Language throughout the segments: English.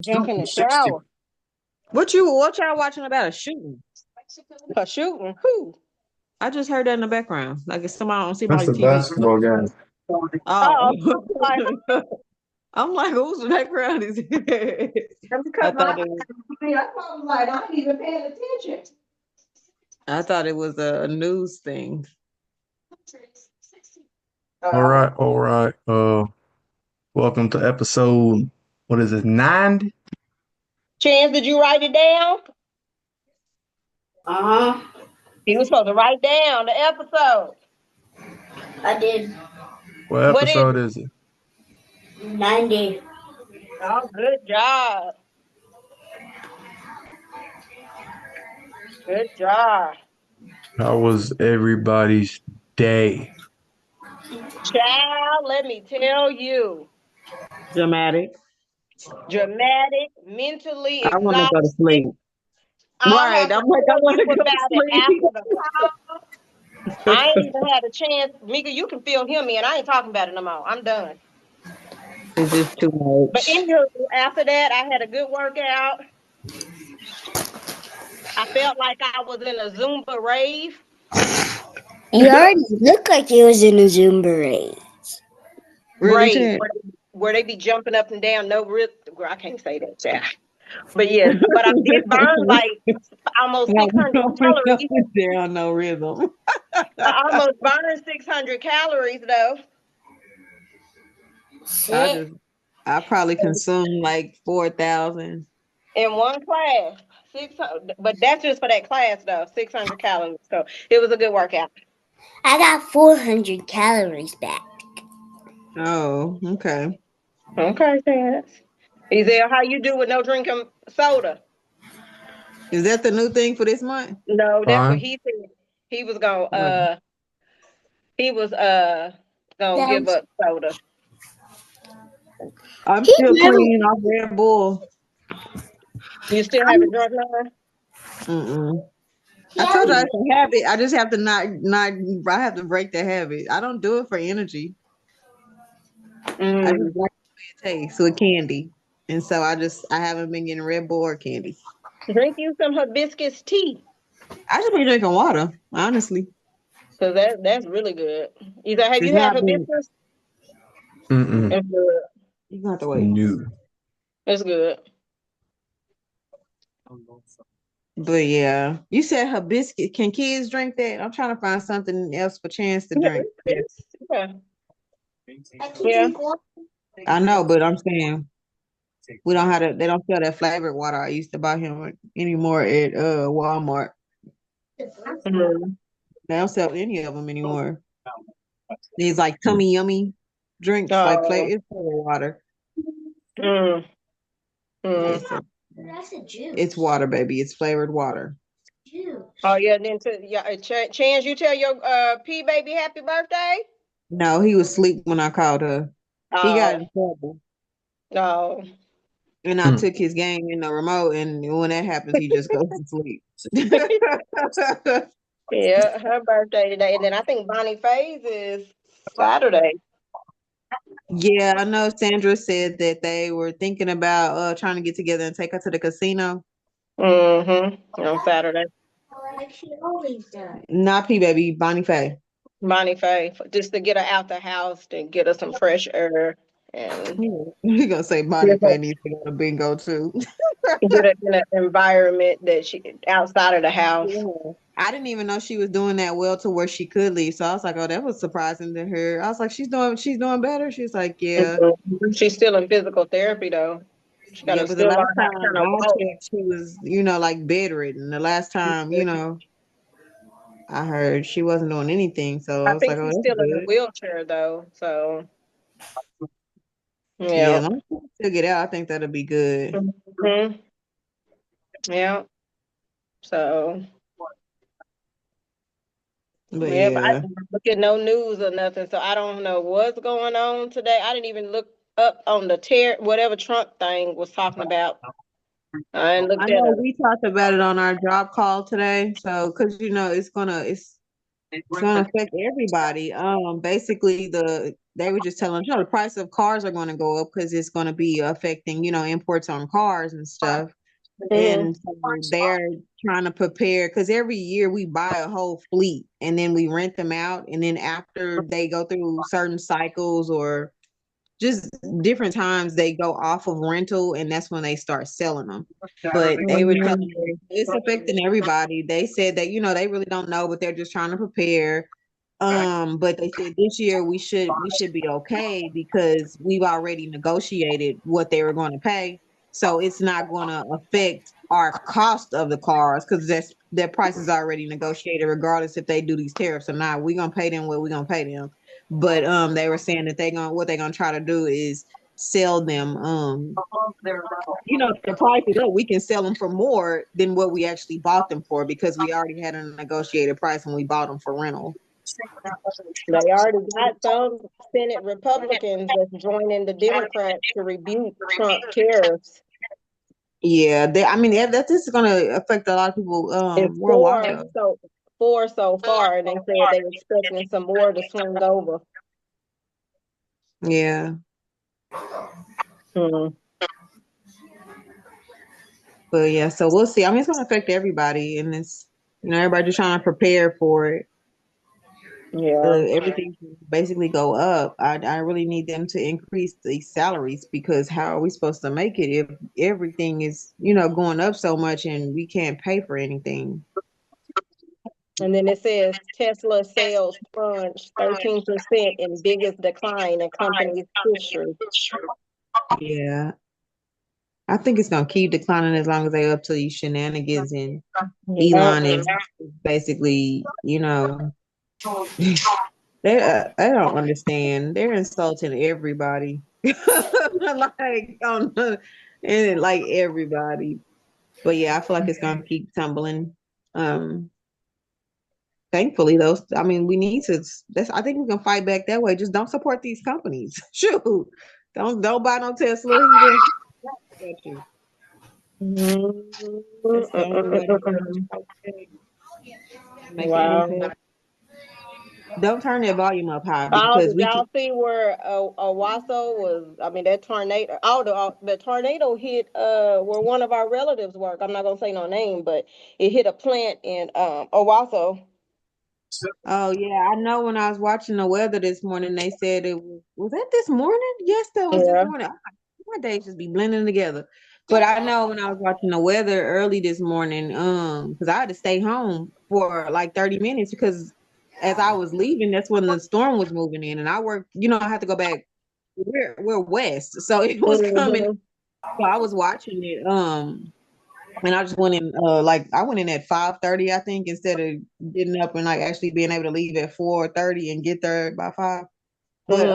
jump in the shower. What y'all watching about a shooting? A shooting? Who? I just heard that in the background. Like it's somebody on That's somebody's a TV. basketball game. Oh, Oh. like, I'm like, whose background is it? I thought it was, I ain't even paying attention. I thought it was a news thing. All right, all right. Welcome to episode. What is it? 90. Chance, did you write it down? Uh-huh. He was supposed to write down the episode. I did What What is episode it? is it? 90. Oh, good job. Good job. How was everybody's day? Child, let me tell you. Dramatic. Dramatic, mentally I want to go to exhausted. sleep. All I Right. I'm like, I tell want you to go about it to after the call. I ain't even had a chance. Mika, you can feel him in. I ain't talking about it no more. I'm done. It's just too But much. anywho, after that, I had a good workout. I felt like I was in a Zumba rave. You already look like you was in a Zumba race. Really, Rave Chad? where they be jumping up and down. No rip. I can't say that. Yeah. But yes, but I did burn like almost 600 calories. There on no rhythm. I almost burned 600 calories though. Shit. I probably consumed like 4,000. In one class. 600, but that's just for that class though. 600 calories. So it was a good workout. I got 400 calories back. Oh, okay. Okay, Chance. Ezel, how you do with no drinking soda? Is that the new thing for this month? No, that's what Fine. he said. He was gonna Oh. he was gonna That give was- up soda. I'm He still never. clean off Red Bull. You still haven't drunk none? Mm-mm. I told you Yeah. it's a habit. I just have to not. I have to break the habit. I don't do it for energy. I just Mm. like the way it tastes with candy, and so I haven't been getting Red Bull or candy. Drink you some hibiscus tea. I just been drinking water, honestly. Cause that's really good. Either have It's you had not been. hibiscus? Mm-mm. It's good. You gonna have to wait. New. It's good. But yeah, you said hibiscus. Can kids drink that? I'm trying to find something else for Chance to drink. Yeah. I can Yeah. drink water. I know, but I'm saying we don't have that. They don't sell that flavored water I used to buy him anymore at Walmart. Mhm. They don't sell any of them anymore. These like tummy yummy drinks, like Oh. it's flavored water. Mm. Mm. That's a juice. It's water, baby. It's flavored water. Juice. Oh yeah. Then Chance, you tell your P baby happy birthday. No, he was asleep when I called her. He got Oh in trouble, no. and I took his game in the remote. And when that happens, he just goes to sleep. Yeah, her birthday today, and then I think Bonnie Faye's is Saturday. Yeah, I know Sandra said that they were thinking about trying to get together and take her to the casino. Mm-hmm. On Saturday. Like she always does. Not P baby, Bonnie Faye. Bonnie Faye, just to get her out the house and get her some fresh air and You're gonna say Bonnie get her, Faye needs to go to bingo too. get her in an environment that she outside of the house. Yeah. I didn't even know she was doing that well to where she could leave. So I was like, oh, that was surprising to her. I was like, she's doing better. She's like, yeah. Mhm. She's still in physical therapy though. She Yeah, gotta but the still learn last how time to kind of I walk. checked, she was, like bedridden. The last time, I heard she wasn't doing anything. So I I was think like, oh, she's that's still in a good. wheelchair though. So Yeah, yeah. let me still get out. I think that'll be good. Hmm. Yeah. So But yeah, but I yeah. didn't look at no news or nothing, so I don't know what's going on today. I didn't even look up on the whatever Trump thing was talking about. I didn't look I that know up. we talked about it on our job call today. So, because it's gonna affect everybody. Basically, they were just telling, the price of cars are going to go up because it's going to be affecting, imports on cars and stuff. Mhm. And so they're trying to prepare because every year we buy a whole fleet and then we rent them out. And then after they go through certain cycles or just different times, they go off of rental and that's when they start selling them. But they were telling me it's affecting everybody. They said that, they really don't know, but they're just trying to prepare. But they said this year we should be okay because we've already negotiated what they were going to pay. So it's not going to affect our cost of the cars because their price is already negotiated, regardless if they do these tariffs or not. We're gonna pay them what we're gonna pay them. But they were saying that what they're gonna try to do is sell them. If the price is up, we can sell them for more than what we actually bought them for because we already had a negotiated price when we bought them for rental. They already got some Senate Republicans that's joining the Democrats to rebuke Trump tariffs. Yeah, this is going to affect a lot of people It's worldwide. four so far, and they said they're expecting some more to swing over. Yeah. Hmm. But yeah, so we'll see. I mean, it's going to affect everybody, and it's everybody just trying to prepare for it. Yeah. Everything can basically go up. I really need them to increase the salaries because how are we supposed to make it if everything is going up so much and we can't pay for anything? And then it says Tesla sales plunged 13% in biggest decline in company's history. Yeah, I think it's gonna keep declining as long as they up to these shenanigans and Elon is basically, they don't understand. They're insulting everybody, and like everybody. But yeah, I feel like it's gonna keep tumbling. Thankfully, though, I mean, we need to. I think we can fight back that way. Just don't support these companies. Shoot, don't buy no Tesla. That's the only way to make an Wow. impact. Don't turn that volume up high Oh, because did we can. y'all see where Owasso was? I mean, that tornado. Oh, the tornado hit where one of our relatives work. I'm not gonna say no name, but it hit a plant in Owasso. Oh yeah, I know. When I was watching the weather this morning, they said it was that this morning. Yes, that was this Yeah. morning. My days just be blending together. But I know when I was watching the weather early this morning, because I had to stay home for like 30 minutes because as I was leaving, that's when the storm was moving in, and I work. I had to go back. We're west, so it was coming. Mhm. So I was watching it. And I just went in. I went in at 5:30, I think, instead of getting up and like actually being able to leave at 4:30 and get there by 5. But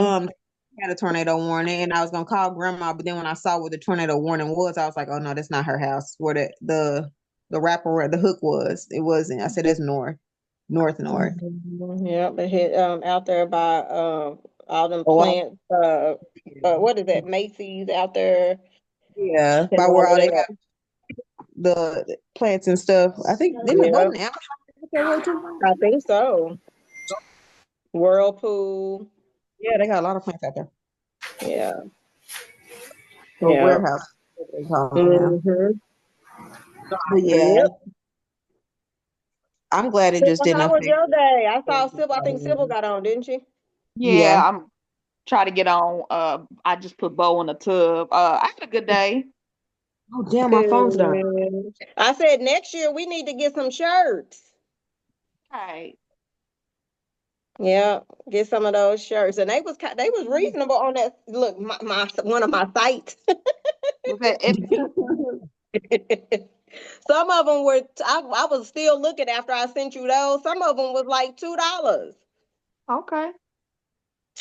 had a tornado warning, and I was gonna call grandma, but then when I saw what the tornado warning was, I was like, oh no, that's not her house. Where the wrapper, the hook was, it wasn't. I said it's north. Yep, it hit out there by all them Oh, plants. What is that? Macy's out there. yeah, Hit by where over all they there. have the plants and stuff. I think then it Yeah, wasn't Amazon out there way too. I think so. Whirlpool. Yeah, they got a lot of plants out there. Yeah. Or Yeah. warehouse. What they call them now. Mm-hmm. But yeah, Yep. I'm glad it just Sybil, didn't how was affect. your day? I saw Sybil. I think Sybil got on, didn't she? Yeah. Yeah, I'm trying to get on. I just put Bo in the tub. I had a good day. Oh damn, my phone's done. Good. I said next year we need to get some shirts. Right. Yeah, get some of those shirts, and they was reasonable on that. Look, my one of my sites. Was that Some of them were. I was still looking after I sent you those. Some of them was like $2. okay?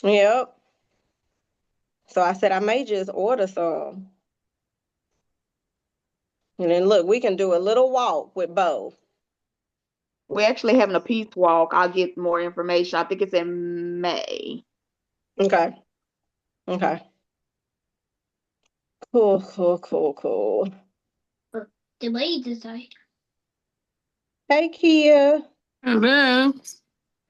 Yep. So I said I may just order some, and then look, we can do a little walk with both. We're actually having a peace walk. I'll get more information. I think it's in May. Okay. Okay. Cool. Cool. Cool. Cool. The way decide. Hey, Kia. Hello.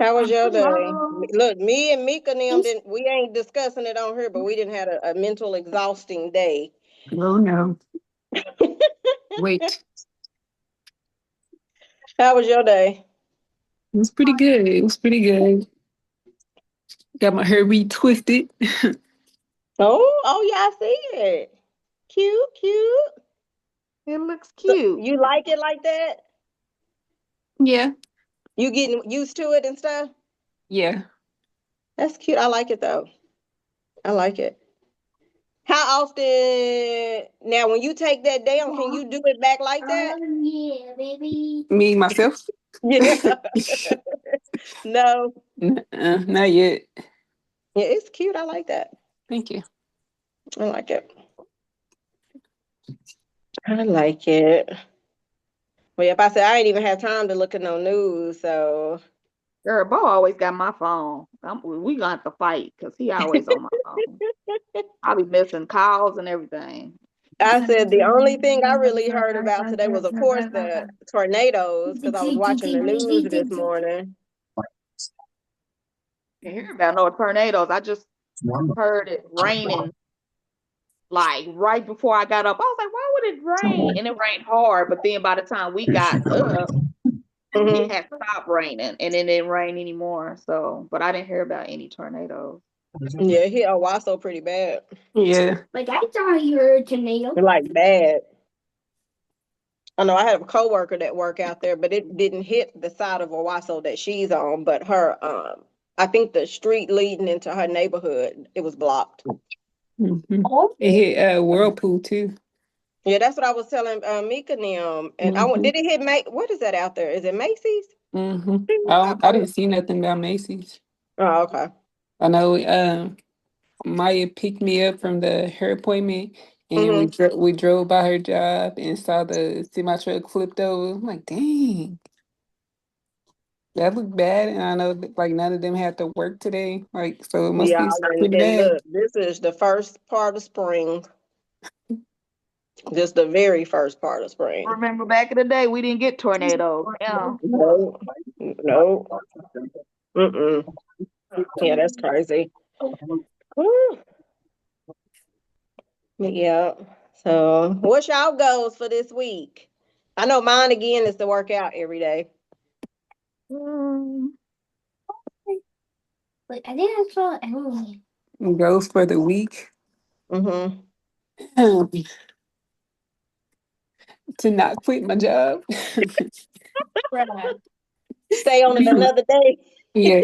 How was your day? Hello. Look, me and Mika and them didn't. We ain't discussing it on here, but we didn't have a mental exhausting day. Oh no. Wait. How was your day? It was pretty good. It was pretty good. Got my hair retwisted. Oh yeah, I see it. Cute. It looks So cute. you like it like that? Yeah. You getting used to it and stuff? Yeah. That's cute. I like it though. I like it. How often now when you take that down, can you do it back like that? Yeah, baby. Me, myself? Yeah. No. Not yet. Yeah, it's cute. I like that. Thank you. I like it. I like it. Well, if I said I ain't even have time to look at no news, so Girl, Bo always got my phone. We gonna have to fight because he always on my phone. I'll be missing calls and everything. I said the only thing I really heard about today was, of course, the tornadoes because I was watching the news this morning. Can't hear about no tornadoes. I just heard it raining like right before I got up. I was like, why would it rain? And it rained hard, but then by the time we got up, Mhm. it had stopped raining and then it didn't rain anymore. So, but I didn't hear about any tornadoes. Yeah, here Owasso pretty bad. Yeah. Like I thought you were a tornado. Like bad. I know I had a coworker that work out there, but it didn't hit the side of Owasso that she's on, but her I think the street leading into her neighborhood, it was blocked. Mhm. Oh, It hit Whirlpool too. Yeah, that's what I was telling Mika and them. And did it hit what is that out there? Is it Macy's? I didn't see nothing about Macy's. Oh, okay. I know Maya picked me up from her appointment and we drove by her job and saw the semi truck flipped over. I'm like, dang. That looked bad, and I know that, like none of them had to work today. Like, so it must Yeah, be pretty and bad. look, this is the first part of spring. Just the very first part of spring. Remember back in the day, we didn't get tornadoes. Yeah. No. Mm-mm. Yeah, that's crazy. Whew. Yeah. So what's y'all goals for this week? I know mine again is to work out every day. Wait, I think I saw Emily. Goes for the week. Mm-hmm. To not quit my job. Stay on it another day. Yeah.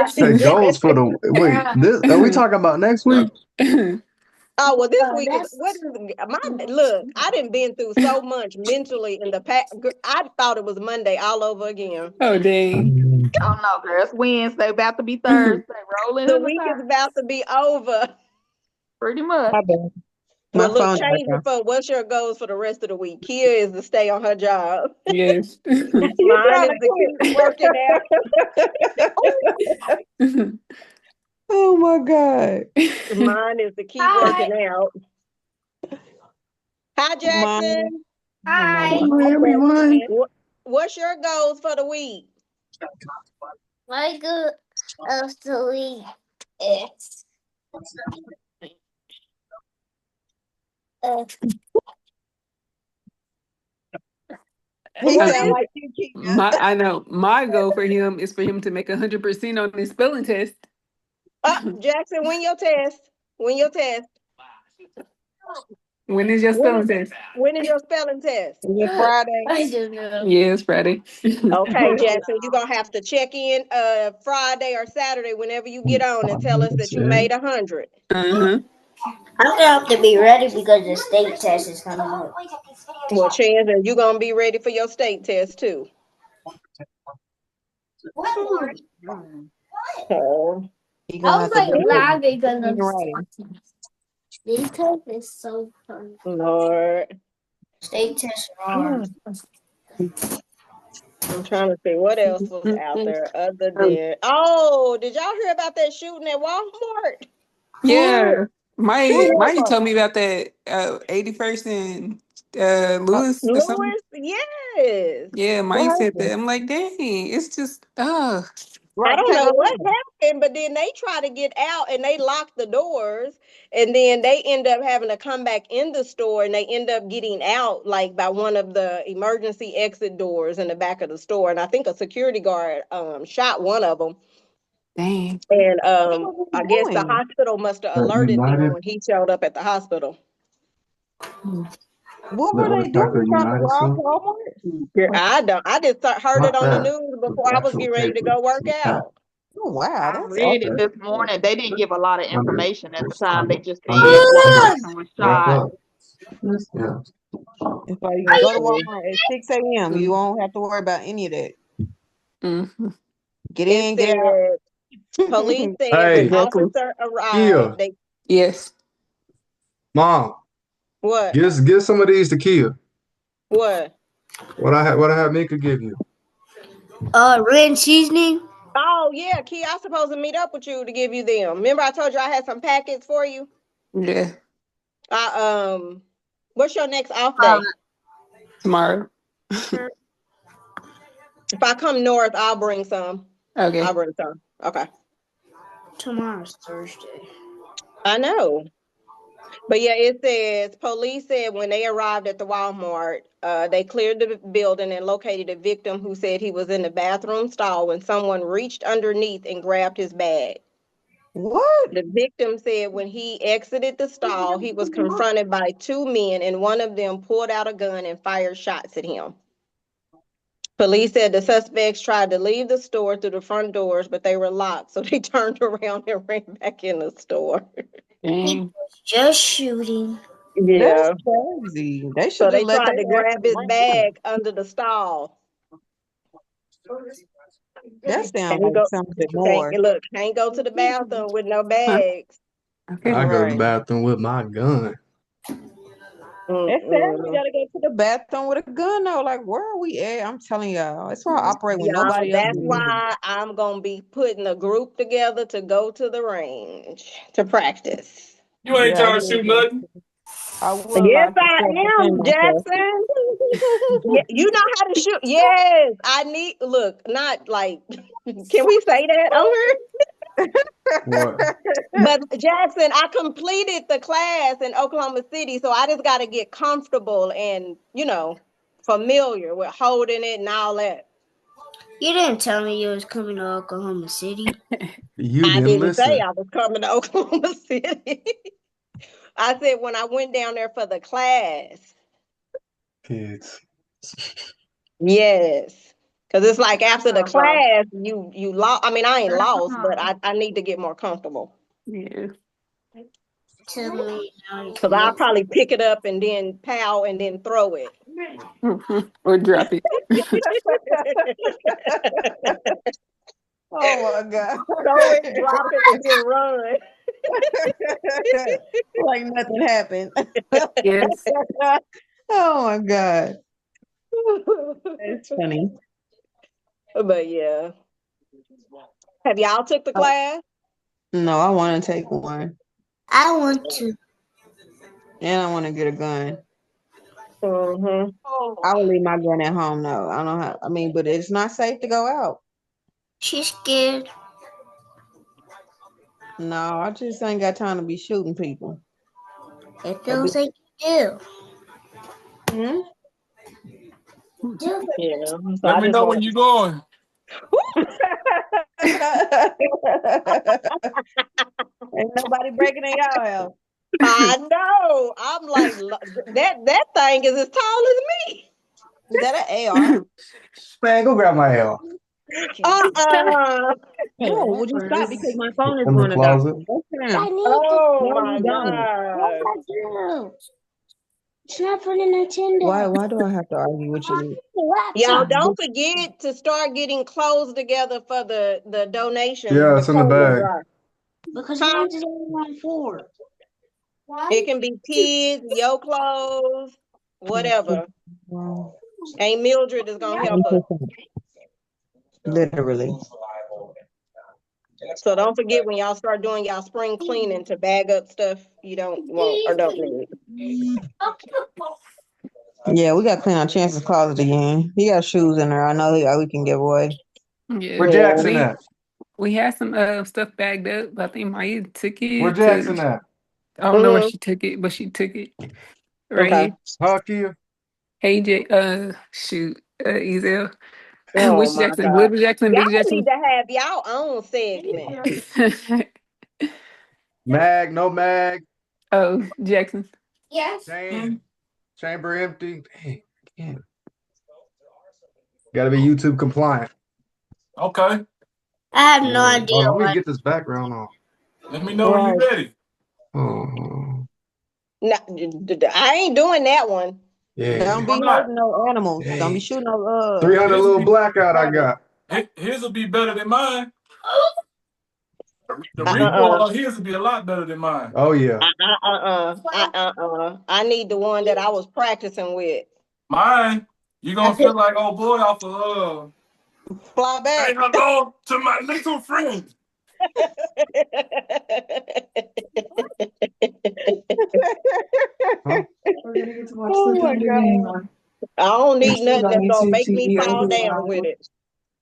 Say goals for the wait. This are we talking about next week? Oh, well, this Oh, week is what is look, I didn't been through so much mentally in the past. I thought it was Monday all over again. Oh, dang. Oh no, girl. It's Wednesday, about to be Thursday. Rolling The in the week is Thursday. about to be over. Pretty much. My bad. Well, My look, phone change it for what's your goals for the rest of the week. Kia is to stay on her job. Yes. Mine is to keep working out. Oh my God. Mine is to keep Hi. working out. Hi, Jackson. Hi. Hi, everyone. What's your goals for the week? My good of the week is He I sound know. like you, Kia. I know. My goal for him is for him to make 100% on his spelling test. Jackson, win your test. Win your test. When is your spelling test? When is your spelling test? Is it Friday? I don't know. Yeah, it's Friday. Okay, Jackson, you're gonna have to check in Friday or Saturday whenever you get on and tell us that you made 100. Uh-huh. I'm gonna have to be ready because the state test is coming up. Well, Chance, and you're gonna be ready for your state test too. So, You gonna have to do glad because it. Ready. state test is so fun. Lord, State test are I'm trying to see what else was out there other than. Oh, did y'all hear about that shooting at Walmart? Yeah. Mike told me about that 81st and Lewis or something. Lewis, yes. Yeah, Mike said that. I'm like, dang, it's just I don't take know a what look. happened, but then they try to get out and they lock the doors, and then they end up having to come back in the store, and they end up getting out like by one of the emergency exit doors in the back of the store. And I think a security guard shot one of them. Dang. And What was I he guess the doing? hospital must have That alerted them United, when he showed up at the hospital. What the were other they type doing? of Trying to United rob stuff. Yeah, I just heard it Not on the that. news The before I was actual getting ready to paper. go work Some cat. out. Oh wow, I that's read it awful. this morning. They didn't give a lot of Under, information at the just time. They under, just under said one the person was wrap shot. up. Yeah. It's like go to Walmart at 6 a.m. You won't have to worry about any of that. Mm-hmm. Get It in, get out. said police said when Hey, Exactly. officer arrived, Kia, they Yes. Mom, what? give some of these to Kia. What? What I have Mika give you. Red seasoning. Oh yeah, Key, I supposed to meet up with you to give you them. Remember I told you I had some packets for you? Yeah. What's your next off Uh, day? Tomorrow. If I come north, I'll bring some. Okay. I'll bring some. Okay. tomorrow's Thursday. I know. But yeah, it says police said when they arrived at the Walmart, they cleared the building and located a victim who said he was in the bathroom stall when someone reached underneath and grabbed his bag. What? The victim said when he exited the stall, he was confronted by two men, and one of them pulled out a gun and fired shots at him. Police said the suspects tried to leave the store through the front doors, but they were locked, so they turned around and ran back in the store. Dang. Just shooting. That's Yeah. crazy. They So should they just let tried their to grab asses his run. bag under the stall. That sounds Can't like go, something more. can't go to the bathroom with no Huh. bags. Okay. I go to the Right. bathroom with my gun. It's sad we Mm-mm. gotta go to the bathroom with a gun though. Like, where are we at? I'm telling y'all, it's why I operate when Y'all, nobody else that's is looking. why I'm gonna be putting a group together to go to the range to practice. You ain't trying to shoot nothing. I would Yes, like to I self-defend am, myself. Jackson. Yeah, you know how to shoot. Yes, I need. Look, not like. Can we say that on here? What? But Jackson, I completed the class in Oklahoma City, so I just got to get comfortable and familiar with holding it and all that. You didn't tell me you was coming to Oklahoma City. You I didn't didn't say listen. I was coming to Oklahoma City. I said when I went down there for the class. Kids. Yes. Because it's like after the Oh, bro. class, you lost. I mean, I ain't lost, but I need to get more comfortable. Yeah. Tell me now you Because can I'll look. probably pick it up and then pow and then throw it. Mhm. Or drop it. Oh my God. Throw it, drop it, and then run. Like nothing happened. Yes. Oh my God. It's funny. But yeah. Have y'all took the class? No, I want to take one. I want to. And I want to get a gun. Mm-hmm. I will leave my gun at home though. I don't have, I mean, but it's not safe to go out. She's scared. No, I just ain't got time to be shooting people. It feels like you Hmm? do. Yeah. So Let I me just know want when you're going. Ain't nobody breaking in y'all house. I know. I'm like that thing is as tall as me. Is that an AR? Man, go grab my L. Uh-uh. No, would you stop because my phone is In the going to die. closet. Go sit down. Oh No, my you don't. God. It's not for the Nintendo. Why do I have to argue with you? Y'all don't forget to start getting clothes together for the donations. Yeah, it's in the before we bag. drive. Because Huh? mine's is only on 4. It can be kids, your clothes, whatever. Wow. Aunt Mildred is gonna help us. Literally. So don't forget when y'all start doing y'all spring cleaning to bag up stuff you don't want or don't need. Yeah, we got to clean our chances closet again. He got shoes in there. I know we can give away. Yeah. Where Yeah. Jackson at? We had some stuff bagged up, but I think Maya took Where it Jackson to. at? I don't know where Mhm. she took it, but she took it right Okay. here. Huh, Kia? Hey, shoot, Ezel. Oh Which my Jackson? God. Little Jackson, Y'all Big need Jackson? to have y'all own segment. Mag, no mag. Oh, Jackson. Chamber empty. Dang, can't. Gotta be YouTube compliant. Okay. I have no Hold idea on, let me what. get this background on. Let me know when you're Right. ready. Oh, No, I ain't doing that one. yeah. Don't Why be not? hurting no animals. Don't be Dang. shooting no 300 His will little be blackout I got. his will be better than mine. The Uh-uh. recoil on his will be a lot better than mine. Oh, yeah. I need the one that I was practicing with. Mine, you gonna feel like oh boy off of fly back. hey hello to my little friend. Huh? We're gonna get to watch Oh the my Thunder God. game on. I don't need It's still nothing on that's gonna YouTube make me TV. fall Everything's down live. with it.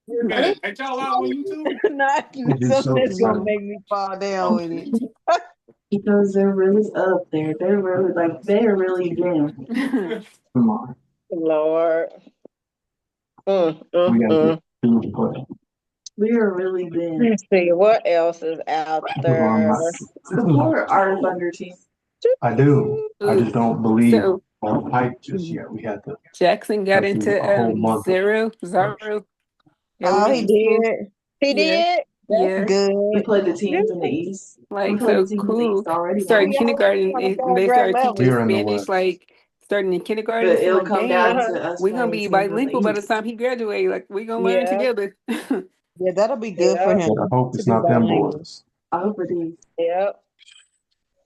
Man, ain't y'all out on YouTube? Not It'd be something so that's gonna exciting. make me fall down with it. Because they're really up there. They're really they're really them. Come on. Lord. Mm, We mm, gotta mm. get food play. We are really them. Let's see what else is out there. Support our Thunder team. I do. I just don't believe So on hype just yet. We had to Jackson got go through into a whole month of Zero. Yeah, we Oh, went he to school. did. He Yeah, did? That's yeah. We good. played the teams in the East. We Like played the so teams in the cool. East already. Started We already kindergarten on a and third they grade started we teaching level. are in the Spanish West. like starting in kindergarten. But So I'm it'll like, come dang, down Uh-huh. to us we're gonna playing be teams in the bilingual by the East. time he graduates. Like we're gonna learn Yeah, together. Yeah, that'll be good for yeah, him But I hope to it's be not them bilingual. boys. I hope it is. yeah.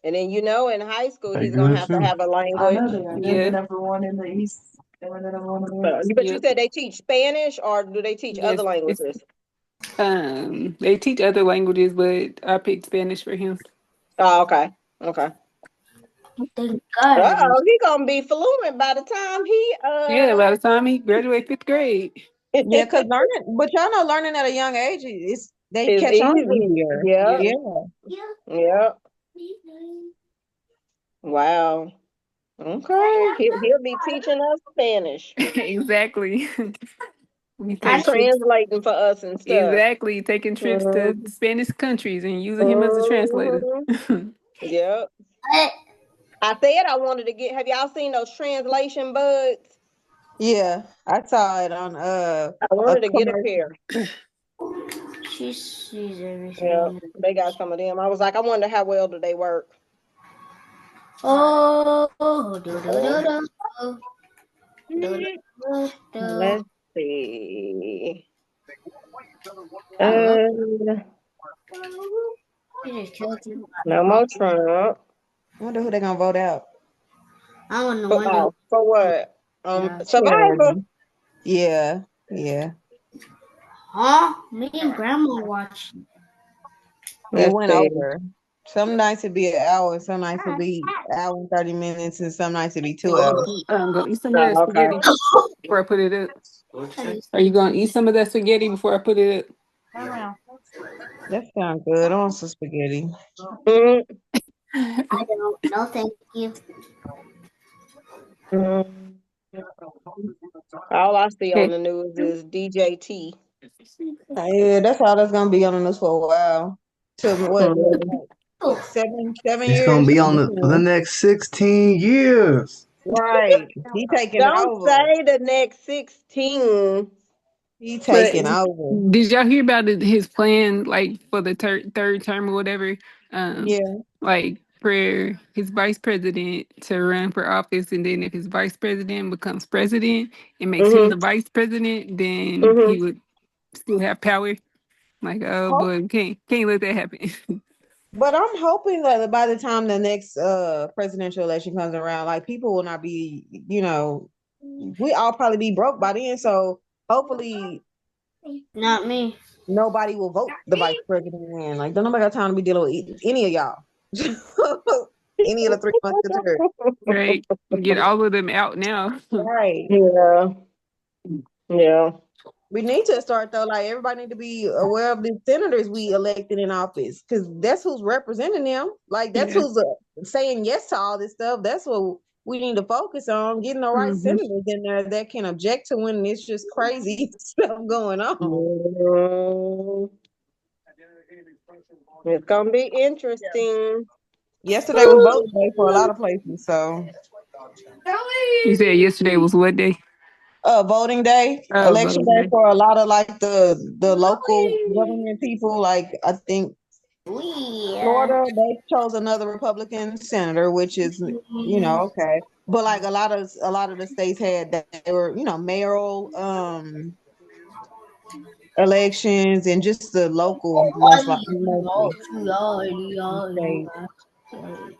And then in high school They he's gonna good have to too. have a I know language. they are. They're the Yeah, number one in the East. They're the number one in the West. But you yeah. said they teach Spanish or do they teach other Yes, it's languages? they teach other languages, but I picked Spanish for him. Oh, okay. Okay. Thank God. He gonna be fluent by the time he Yeah, by the time he graduated 5th grade. Yeah, because learning at a young age they is catch on easy. easier. Yeah, Yeah, Yeah. yeah. Wow. Okay. He'll be teaching us Spanish. exactly. We I take trips. Translating for us and stuff. Exactly, taking trips to Mhm. Spanish countries and using him as a translator. Mhm. Yep. I I said I wanted to get. Have y'all seen those translation buds? Yeah. I saw it on I a wanted to get a commercial. pair. she sees Yeah, everything. they got some of them. I was like, I wonder how well do they work. Oh, do do do do do do do. Let's see. I love. Uh, You just killed him. no more Trump. I wonder who they're gonna vote out. I want to wonder. For what? Yeah. Survivor. Yeah. Yeah. Huh? Me and Grandma watched. It Let's went see. over. Some nights it'd be an hour, some nights it'd be an hour and 30 minutes, and some nights it'd be 2 hours. Go eat some of that Okay. spaghetti before I put it up. Are you gonna eat some of that spaghetti before I put it That sounds good. I want some spaghetti. Mhm. up? I don't. No, thank you. Mhm. All I see on Okay. the news is DJT. Yeah, that's all that's gonna be on the news for a while. To what? Mhm. What, seven He's gonna years? be on for the next 16 years. Right. He taking Don't over. say the next 16. He But taking over. did y'all hear about his plan, like for the third term or whatever? Yeah. Like for his vice president to run for office, and then if his vice president becomes president and makes him the Mm-hmm. vice president, then Mm-hmm. he would still have power. Like, oh boy, we can't let that happen. But I'm hoping that by the time the next presidential election comes around, like people will not be, we all probably be broke by then. So hopefully Not me. nobody will vote the vice president in. Like, don't nobody got time to be dealing with any of y'all. Any of the 3 months term. Right, get all of them out now. Right. Yeah. Yeah. We need to start though. Like everybody need to be aware of the senators we elected in office, because that's who's representing them. Like that's Yeah. who's saying yes to all this stuff. That's what we need to focus on, getting the right senators in there that can object to when it's just crazy stuff going on. Mhm. It's gonna be interesting. Yesterday was voting day for a lot of places, so You said yesterday was what day? voting day, Oh, election voting day day. for a lot of like the local government people. Like I think Florida, they chose another Republican senator, which is okay. But like a lot of the states had that they were mayoral elections and just the local most state.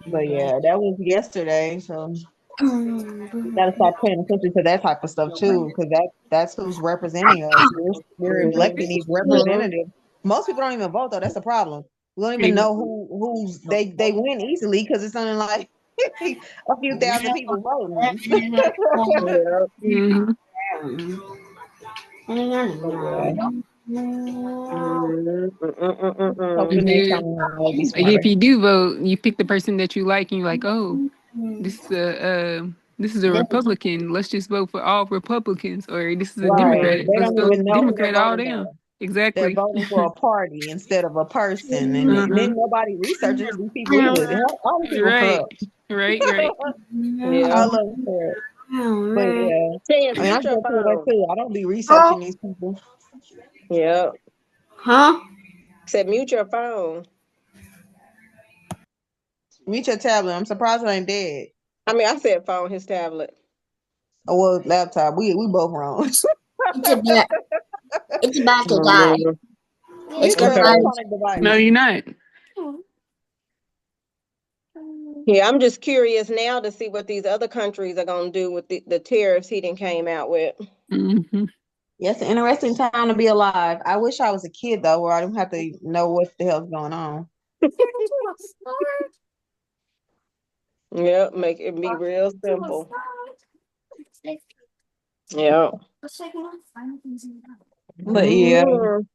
But yeah, that was yesterday, so gotta start paying attention to that type of stuff too, because that's who's representing us. We're electing these representatives. Most people don't even vote though. That's the problem. We don't even know who's they win easily because it's only like a few thousand people voting. Yeah. Mhm. Hoping next time we'll be Like if smarter. you do vote, you pick the person that you like, and you're like, oh, this is a Republican. Let's just vote for all Republicans, or this is a Right. Democrat. They Let's don't vote even know who they're Democrat all voting down. for. They're Exactly. voting for a party instead of a person, and then nobody researches these people either. All these people Right. corrupt. Right. Yeah. I love corrupt. But yeah, Chance, I mean, I'm mute your guilty of that phone. too. I don't be researching these people. Yeah. Huh? Said mute your phone. Reach your tablet. I'm surprised it ain't dead. I mean, I said phone, his tablet. Oh, well, laptop. We both wrong. It's about to die. We It's still Okay. electronic device. No, you're not. Yeah, I'm just curious now to see what these other countries are gonna do with the tariffs he done came out with. Mm-hmm. Yeah, it's an interesting time to be alive. I wish I was a kid though, where I don't have to know what the hell's going on. Yeah, make it be real simple. Yeah. But yeah, Mhm.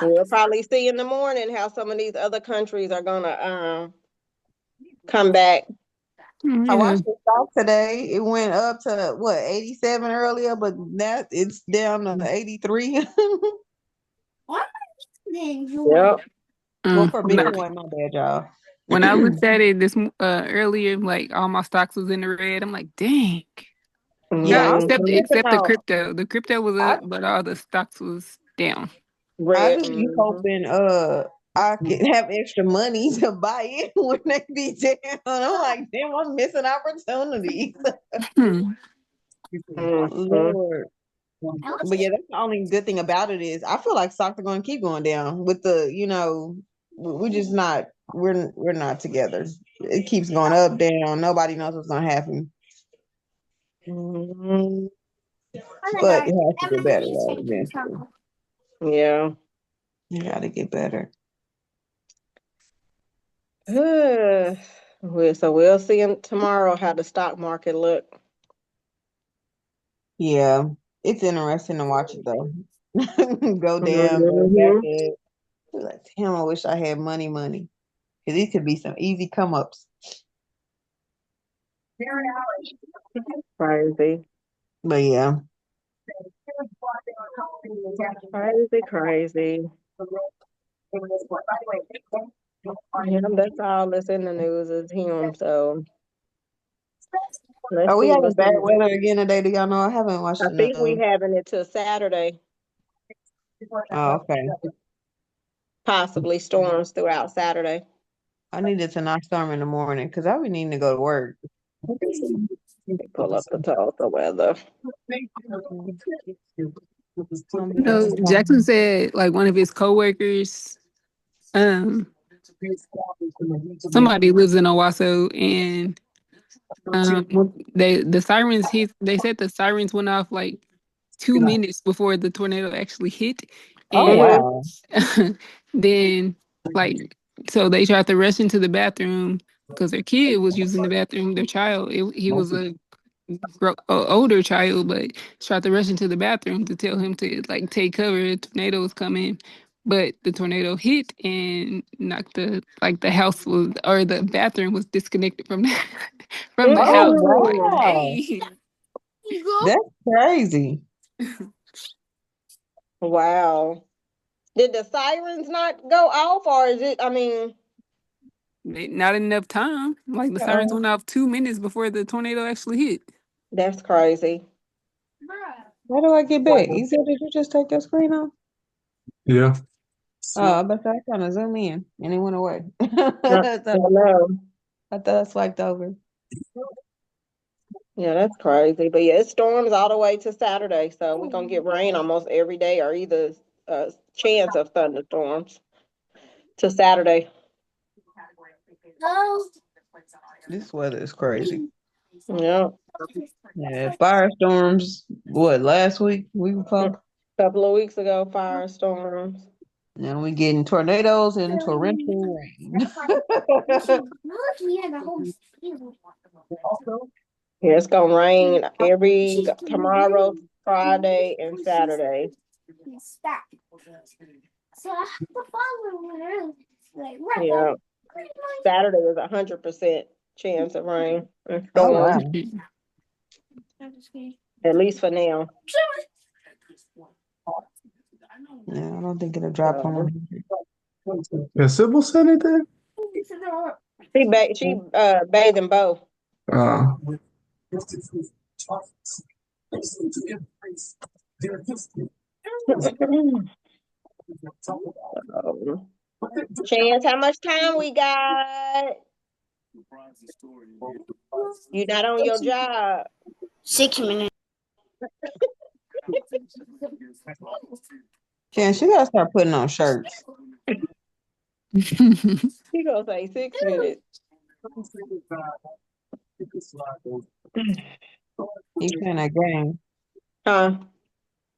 We'll probably see in the morning how some of these other countries are gonna come back. I Yeah. watched the stock today. It went up to what 87 earlier, but now it's down to 83. Yeah. Well, for When I, Bitcoin, my bad, y'all. when I looked at it this earlier, like all my stocks was in the red. I'm like, dang. Yeah, I'm Except just except the out. crypto. The crypto was I up, but all the stocks was down. I Red. just be hoping I can have extra money to buy it when they be down. I'm like, damn, I'm missing opportunities. Lord. But yeah, that's the only good thing about it is I feel like stocks are going to keep going down with we're just not we're not together. It keeps going up, down. Nobody knows what's going to happen. But it has to get better though, eventually. Yeah. You got to get better. So we'll see tomorrow how the stock market look. Yeah, it's interesting to watch it though. Go down, go back up. Like, damn, I wish I had money. Because these could be some easy come ups. Crazy. But yeah. Crazy. Yeah, that's all that's in the news is him. So let's Are we see having what's bad in weather again today? Do y'all know? I haven't watched I the think we news. having it till Saturday, Oh, okay. possibly storms throughout Saturday. I needed to not storm in the morning because I be needing to go to work. Pull up the Tulsa weather. No, Jackson said like one of his coworkers, somebody lives in Owasso, and the sirens they said the sirens went off like 2 minutes before the tornado actually hit, Oh, and wow. then like so they tried to rush into the bathroom because their kid was using the bathroom. Their child, he was a older child, but tried to rush into the bathroom to tell him to like take cover. A tornado was coming, but the tornado hit and knocked the house was or the bathroom was disconnected from the from the Oh, house. I'm like, wow. dang. That's crazy. Wow. Did the sirens not go off, or is it? I mean, Not enough time. Like the sirens went off 2 minutes before the tornado actually hit. that's crazy. How do I get back? Wow. You said, did you just take your screen off? Yeah. Oh, but I was trying to zoom in and it went away. I I know. thought I swiped over. Yeah, that's crazy. But yeah, it storms all the way to Saturday, so we're gonna get rain almost every day, or either a chance of thunderstorms to Saturday. This weather is crazy. Yeah, Yeah, firestorms, what, last week, week before? couple of weeks ago, firestorms. Now we getting tornadoes and torrential rain. Yeah, it's gonna rain tomorrow, Friday, and Saturday. Yeah, Saturday is 100% chance of rain and Oh, wow. storm, at least for now. Yeah, I don't think it'll drop from 100. Has Sybil said anything? She bathing Bo. Uh, Chance, how much time we got? You not on your job. 6 minutes. Jen, she gotta start putting on shirts. He gonna say 6 minutes. He playing that game. Huh?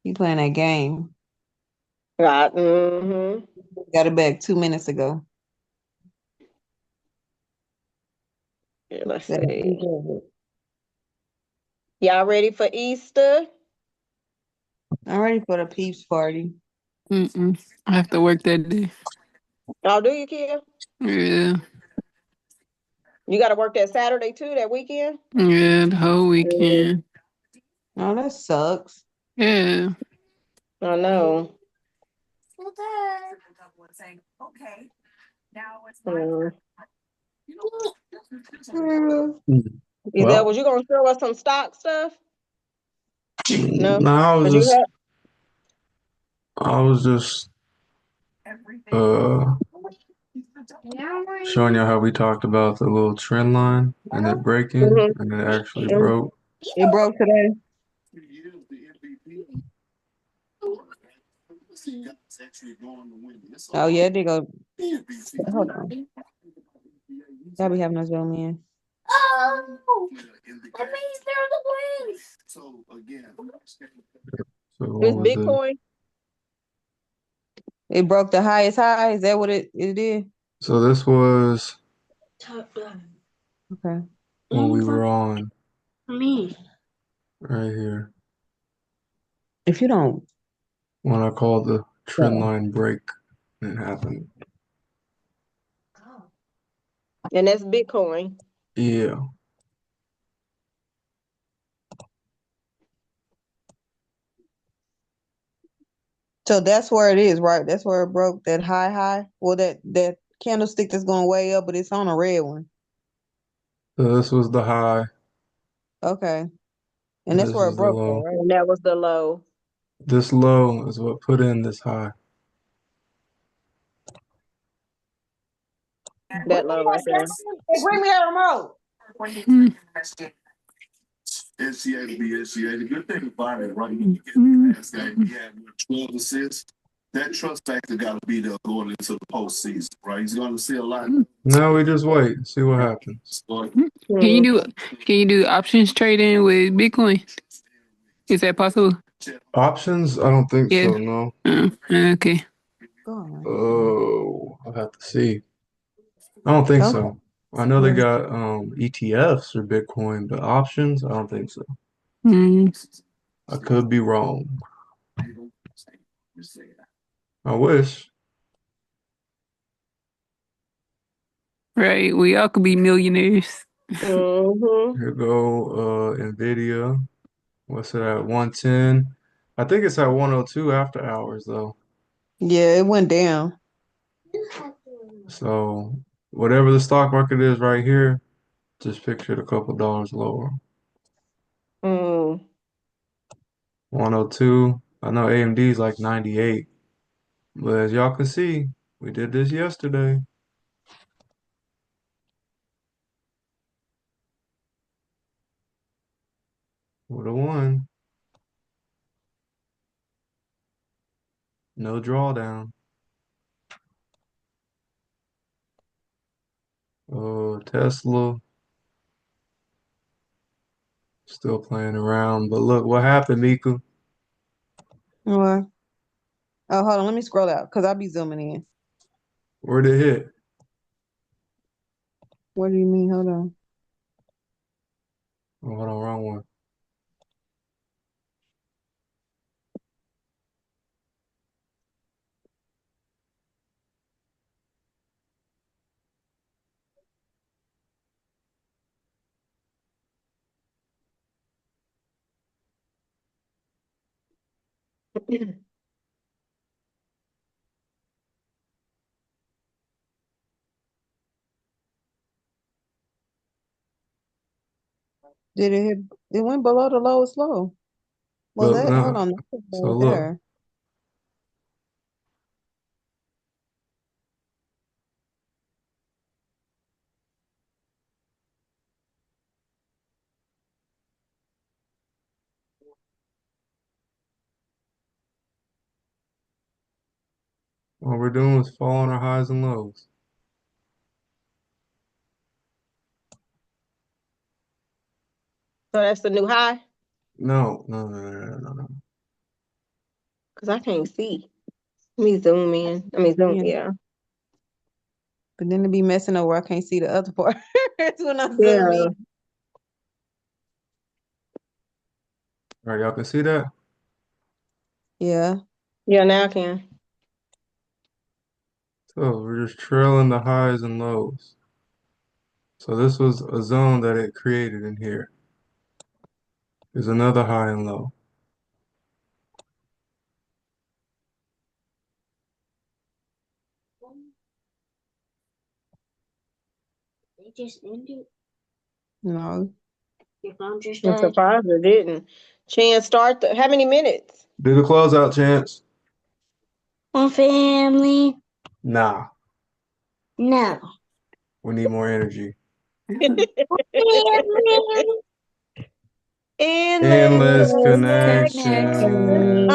He playing that game. Right. Mm-hmm. Got it back 2 minutes ago. Yeah, let's That- see. Y'all ready for Easter? I'm ready for the peeps party. I have to work that day. Oh, do you, Kia? Yeah. You got to work that Saturday too, that weekend? Yeah, the whole weekend. Oh, that sucks. Yeah. I know. Mm. Is that well, was you gonna show us some stock stuff? No, no, cause you had. I was just showing you how we talked about the little trend line and it breaking, Mhm. and it actually Mhm. broke. It broke today. Oh yeah, they go. Hold on. Y'all be having us zoom in. Oh, that means they're the wins. So This what was the Bitcoin. It broke the highest high. Is that what it did? so this was Okay. when we were on Me. right here If you don't, when I called the trend line break and it happened. And that's Bitcoin. Yeah. so that's where it is, right? That's where it broke that high. Well, that candlestick that's going way up, but it's on a red one. So this was the high. Okay. And And that's this where is it the broke, low. though, right? And that was the low. This low is what put in this high. That low right there. Hey, bring me that remote. NCAA to be NCAA. The good thing about it, right? When you get the last game, he had 12 assists. That trust factor got to be there going into the postseason, right? He's going to see a lot. Now we just wait and see what happens. Can you do options trading with Bitcoin? Is that possible? Options? I don't think Yeah. so, no. Okay. Go on. Oh, I'll have to see. I don't think Okay. so. I know they got ETFs for Bitcoin, but options, I don't think so. Mm, I could be wrong. I wish. right. We all could be millionaires. Mm-hmm. Here go Nvidia. What's it at? 110. I think it's at 102 after hours though. Yeah, it went down. So whatever the stock market is right here, just picture it a couple dollars lower. Mm. 102. I know AMD is like 98. But as y'all can see, we did this yesterday. Would have won. No drawdown. Oh, Tesla still playing around. But look what happened, Mika. What? Oh, hold on. Let me scroll out because I'll be zooming in. Where'd it hit? What do you mean? Hold on. Oh, hold on, wrong one. Did it hit? It went below the lowest low. Well, But that hold no. on. That's So right look, there. all we're doing is following our highs and lows. So that's the new high? No, no, no, no, no, no, no. Because I can't see. Let me zoom in. Let me zoom, Yeah. yeah. But then it be messing up where I can't see the other part. That's when I zoom Yeah. in. All right, y'all can see that? Yeah. Yeah, now I can. So we're just trailing the highs and lows. So this was a zone that it created in here. There's another high and low. They just ended. No. Your phone just I'm died. surprised it didn't. Chance, how many minutes? Do the closeout chance? My family. Nah, No. we need more energy. Family. Endless Endless connection. connections.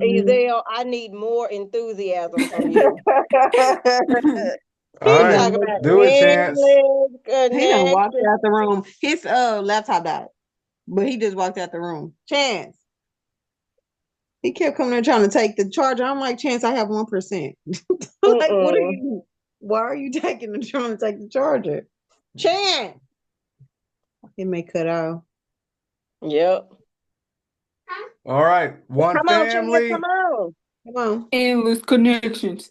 Ezel, I need more enthusiasm from you. All He right, talking about do it, Chance. endless He done walked connection. out the room. His laptop died, but he just walked out the room. Chance. He kept coming there trying to take the charger. I'm like, Chance, I have 1%. Like, what are Mm-mm. you? Why are you taking and trying to take the charger? Chance. It may cut out. Yep. All right, one Come on, Chance, come family. on. Come on. Endless connections.